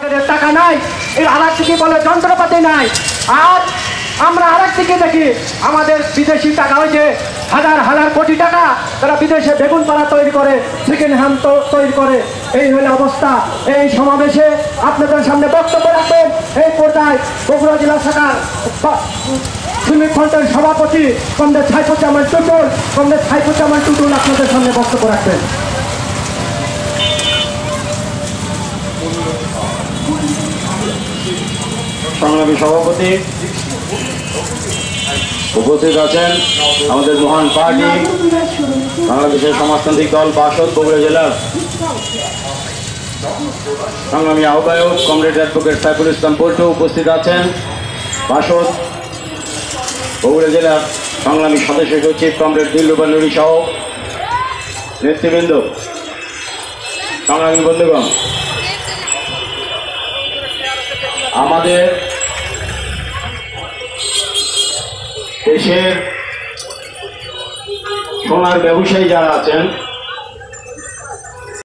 টাকা নাই, এর আরেক দিকে বলে যন্ত্রপাতি নাই। আর আমরা আরেক দিকে দেখি আমাদের বিদেশি টাকা হয়েছে হাজার হাজার কোটি টাকা, তারা বিদেশে বেগুন পাড়া তৈরি করে, সেকেন্ড হ্যান্ড তৈরি করে। এই হলো অবস্থা। এই সমাবেশে আপনাদের সামনে বক্তব্য রাখবেন এই পর্যায়ে বগুড়া জেলা শাখার শ্রমিক ফ্রন্টের সভাপতি কমরেড সাইফুজ্জামান টুটুল। কমরেড সাইফুজ্জামান টুটুল আপনাদের সামনে বক্তব্য রাখবেন। সংগ্রামী সভাপতি উপস্থিত আছেন আমাদের মহান পার্টি বাংলাদেশের সমাজতান্ত্রিক দল বাসদ বগুড়া জেলার সংগ্রামী আহ্বায়ক কমরেড অ্যাডভোকেট সাইফুল ইসলাম পল্টু উপস্থিত আছেন বাসদ বগুড়া জেলার সংগ্রামী সদস্য সচিব কমরেড দিলরুবা নুরি সহ নেতৃবৃন্দ, সংগ্রামী বন্ধুগণ, আমাদের দেশের সোনার ব্যবসায়ী যারা আছেন